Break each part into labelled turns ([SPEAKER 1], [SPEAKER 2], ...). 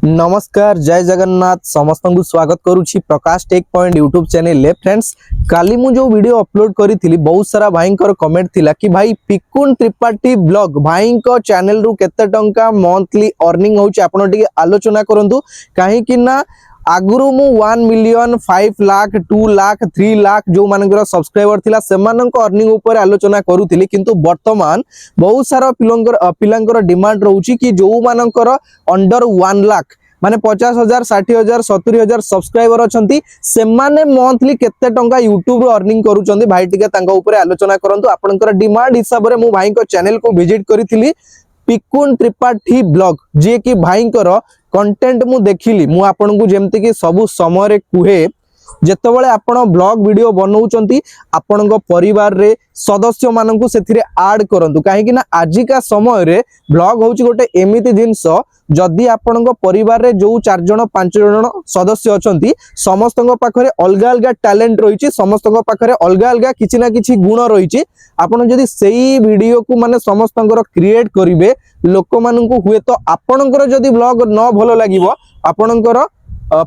[SPEAKER 1] नमस्कार जय जगन्नाथ समस्त को स्वागत करुछि Prakash tech point YouTube channel friends. काली मु जो वीडियो अपलोड करी बहुत सारा भाई कमेंट थिला कि भाई पिकुन त्रिपाठी ब्लॉग भाई को चैनल रु केते टंका मंथली अर्निंग होउछि आपण टिके आलोचना करंतु काहे कि ना आगुरु मु 1 मिलियन 5 लाख 2 लाख 3 लाख जो मानकर सब्सक्राइबर थिला सेमानक अर्निंग ऊपर आलोचना करूथिली किंतु वर्तमान बहुत सारा पिलांकर डिमांड रहउछि कि जो मानकर अंडर 1 लाख माने 50,000 60,000 70,000 सब्सक्राइबर अछंती सेमाने मंथली केते टंका यूट्यूब रो अर्निंग करूचंती भाई टिके तांका ऊपर आलोचना करंतु आपनकर डिमांड हिसाब रे मु भाई को चैनल को विजिट करिथिली पिकुन त्रिपाठी ब्लॉग जे कि भाईंकर कंटेंट मु देखिली मु आपन को जेमति कि सब समय रे कुहे जेतेबेले आपण ब्लॉग वीडियो बनौचंती आपन परिवार रे सदस्य माननकु सेथिरे ऐड करंतु काहे कि ना आजिका समय रे ब्लॉग होउची गोटे एमिति जिंस जदि आपण परिवार रे जो 4 जण 5 जण सदस्य अछंती समस्तक पाखरे अलगा अलगा टैलेंट रहिची समस्तक पाखरे अलगा अलगा किछि ना किछि गुण रहिची आपण जदि सेही वीडियो को माने समस्तकर क्रिएट करिवे लोक माननकु हुए तो आपणकर जदि ब्लॉग न भलो लागिवो आपणकर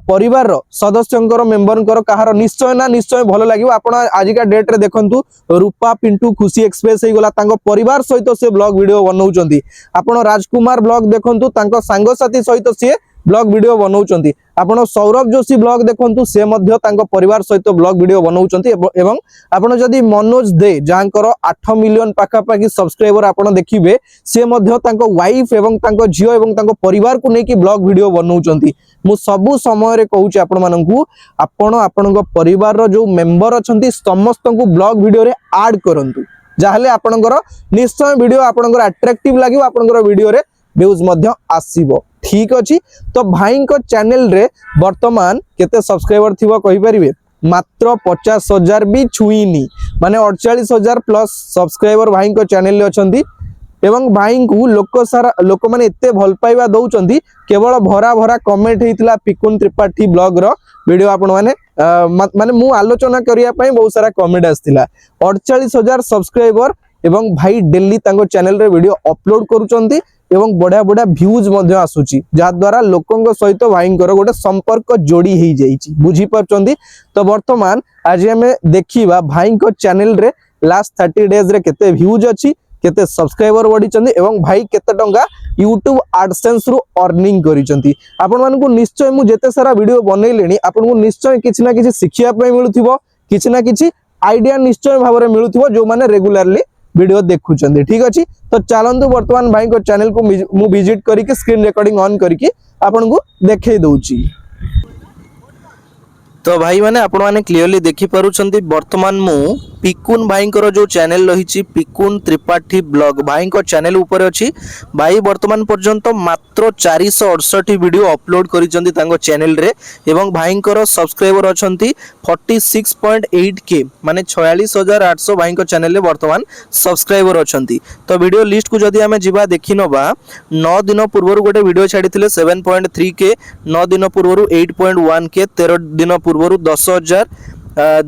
[SPEAKER 1] परिवार सदस्यंकर मेंबरंकर कहार निश्चय ना निश्चय भलो लागिवो। आपण आजिका डेट रे देखंतु रूपा पिंटू खुशी एक्सप्रेस हे गला तांको परिवार सहित से ब्लॉग वीडियो बनौचंती आपण राजकुमार ब्लॉग देखंतु तांको सांग साथी सहित से ब्लॉग वीडियो बनौचंती आपण सौरभ जोशी ब्लॉग देखंतु से मध्य तांको परिवार सहित ब्लॉग वीडियो बनौचंती एवं आपण जदि मनोज दे जांकर 8 मिलियन पाखा पाखी सब्सक्राइबर आपण देखिबे से मध्य तांको वाइफ एवं तांको झियो एवं तांको परिवार को नेकी ब्लॉग वीडियो बनौचंती। मु सबु समय रे कहूची आपण माननकु आपण आपणको परिवार रो जो मेंबर अछंती समस्त को ब्लॉग वीडियो रे ऐड करंतु जाहले आपणकर निश्चय वीडियो आपणकर अट्रैक्टिव लागिवो आपणकर वीडियो रे व्यूज मध्य आसीबो। ठीक अछि तो भाई को चैनल रे वर्तमान केते सब्सक्राइबर थिबो कहि परिबे मात्र 50,000 भी छुईनी माने 48,000 प्लस सब्सक्राइबर भाई को चैनल रे अछंती एवं भाई को लोक माने एते भल पाइबा दउचंती केवल भरा भरा कमेंट हेतिला पिकुन त्रिपाठी ब्लॉग रो वीडियो आपण माने मु आलोचना करिया पई बहुत सारा कमेंट आस्थिला 48,000 सब्सक्राइबर एवं भाई डेली तांको चैनल रे वीडियो अपलोड करूचंती एवं बढ़िया बढ़िया व्यूज मध्य आसुची जहाँ द्वारा लोकों सहित भाईंकर गोटे संपर्क जोड़ी हो जाइए बुझी पार्चंती। तो वर्तमान आज आम देखा भाई को चैनल रे लास्ट 30 डेज रे केते व्यूज अच्छी केते सब्सक्राइबर बढ़ी एवं भाई केते टंका यूट्यूब एडसेंस रु अर्निंग करिसंती आपण मानकु निश्चय मु जेते सारा वीडियो बनैलेनी आपण को निश्चय किछि ना किछि शिखिया पय मिलुथिबो किछि ना किछि आइडिया निश्चय भाव में मिलुथिबो जो माने रेगुलरली वीडियो देखुचंदी। ठीक अछि तो चलंतु वर्तमान भाई को चैनल को मु विजिट करिके स्क्रीन रिकॉर्डिंग ऑन करिके आपन को देखे दउची। तो भाई माने आपण माने क्लियरली देखि पारुचंती वर्तमान मु पिकुन भाई को जो चैनल रही पिकुन त्रिपाठी ब्लॉग भाई को चैनल ऊपर अच्छी भाई वर्तमान पर्यंत मात्र 468 वीडियो अपलोड करिसंती तांको चैनल रे एवं भाई को सब्सक्राइबर अछंती 46.8k माने 46,800 भाई को चैनल रे वर्तमान सब्सक्राइबर अछंती। तो वीडियो लिस्ट को जदी हमें जिबा देखि नबा 9 दिन पूर्व गोटे वीडियो छाड़ीथिले 7.3k 9 दिन पूर्व 8.1k 13 दिन पूर्व 10,000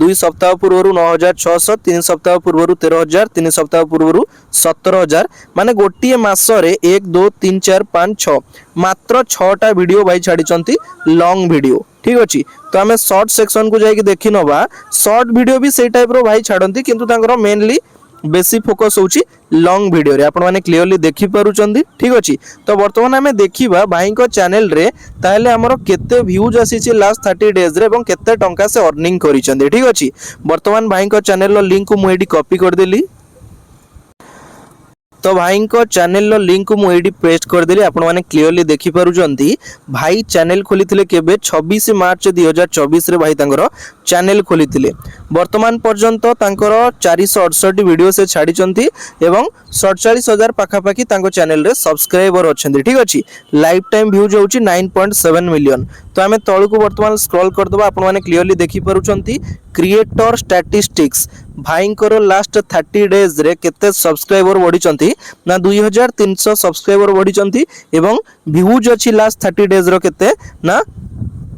[SPEAKER 1] 2 सप्ताह पूर्व 9,600 3 सप्ताह पूर्व 13,000 3 सप्ताह पूर्व 17,000 माने गोटे मासरे 1 2 3 4 5 6 मात्र 6टा वीडियो भाई छाड़ी लॉन्ग वीडियो। ठीक अच्छी तो आम शॉर्ट सेक्शन को जाकि देखि नबा शॉर्ट वीडियो भी से टाइप रो भाई छाड़ती किंतु तांकर मेनली बेसी फोकस होची लॉन्ग वीडियो रे आपण माने क्लियरली देखि पारुचंदी। ठीक अछि तो वर्तमान हमें देखिबा भाई को चैनल रे ताहले हमरो केते व्यूज आसीची लास्ट 30 डेज रे एवं केते टंका से अर्निंग करिचंदी। ठीक अछि वर्तमान भाई को चैनल रो लिंक को मु एडी कॉपी कर देली तो भाई को चैनल रो लिंक को मुझे पेस्ट कर देली आपण माने क्लियरली देखि पारुचंती भाई चैनल खोली केबे 26 मार्च 2024 रे भाई तांकर चैनल खोली वर्तमान पर्यंत तांकर 468 वीडियो से छाड़ीचंती एवं 47,000 पाखापाखी तांको चैनल रे सब्सक्राइबर अछंती। ठीक अछि लाइफ टाइम व्यूज होची 9.7 मिलियन। तो आमे तळ को वर्तमान स्क्रॉल कर दबा आपण माने क्लियरली देखि पारुचंती क्रिएटर स्टैटिस्टिक्स भाई को लास्ट 30 डेज रे केते सब्सक्राइबर बढ़ी ना 2,300 सब्सक्राइबर बढ़ी एवं व्यूज अच्छी लास्ट 30 डेज रो केते ना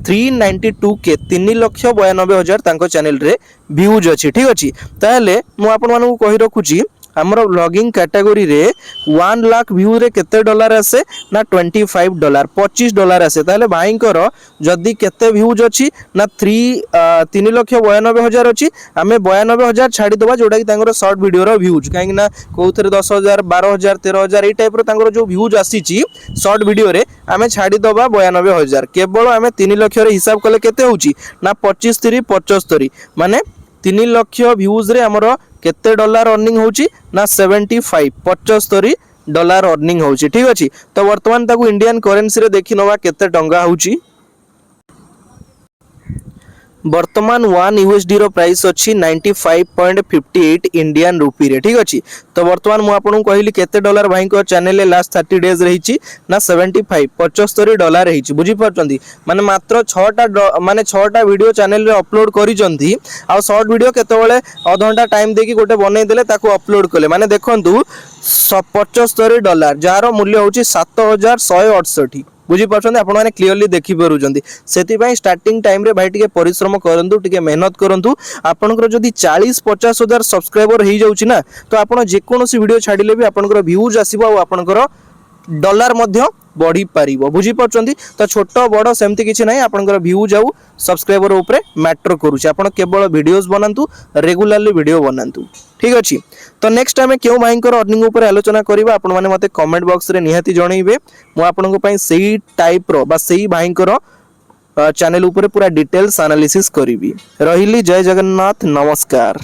[SPEAKER 1] 392k 3,92,000 तांको चैनल रे व्यूज अच्छी। ठीक अच्छी ताहले मु आपण मानकु कहि रखुची हमर ब्लॉगिंग कैटेगरी रे 1 लाख व्यू रे केते डॉलर आसे ना $25 $25 आसे ताले भाईंकर जदी केते व्यूज अछि ना 3,92,000 अछि आमे 92,000 छाडी दबा जोडा कि तांगर शॉर्ट वीडियो रो व्यूज काहे ना कोउथरे 10,000 12,000 13,000 ए टाइप रो तांगर जो व्यूज आसी ची शॉर्ट वीडियो रे आमे छाडी दबा 92,000 केवल आमे 3 लाख रे हिसाब कले केते होउची ना 25 3 75 माने 3 लाख व्यूज रे हमरो केते डॉलर अर्निंग होउची ना 75 $75 अर्निंग होउची ठीक अछि तो वर्तमान ताकू इंडियन करेंसी रे देखि नवा केते टंगा होउची वर्तमान 1 USD रो प्राइस अछि 95.58 इंडियन रूपी रे ठीक अछि तो वर्तमान मु आपन कहली केते डॉलर भाई को चैनल लास्ट 30 डेज रहिछि ना 75 $75 रहिछि बुझी परचंदी माने मात्र 6टा माने 6टा वीडियो चैनल रे अपलोड करिजंती आ शॉर्ट वीडियो केते बेले आधा घंटा टाइम देकी गोटे बनै देले ताको अपलोड कले माने देखंतु $75 जार मूल्य होछि 7168 बुझी पाछन आपण माने क्लियरली देखि परुचंदी सेति पई स्टार्टिंग टाइम रे भाई टिके परिश्रम करंतु टिके मेहनत करंतु आपनकर जदी 40-50 हजार सब्सक्राइबर हे जाउची ना तो आपण जे कोनोसी वीडियो छाडिले भी आपनकर व्यूज आसीबो आ आपनकर डॉलर मध्य बढ़ी पारिबो बुझी पाछंदी तो छोट बड़ सेमति किछि नै आपनकर व्यूज आउ सब्सक्राइबर ऊपर मैटर करूची आपण केवल वीडियोस बनांतु रेगुलरली वीडियो बनांतु ठीक अछि तो नेक्स्ट टाइम क्यों भाईंकर अर्निंग ऊपर आलोचना करिबा आपण माने मते कमेंट बॉक्स रे निहाती जणैबे मु आपनको पई सेही टाइप रो बा सेही भाईंकर चैनल ऊपर पूरा डिटेल्स एनालिसिस करिवि रहिली जय जगन्नाथ नमस्कार।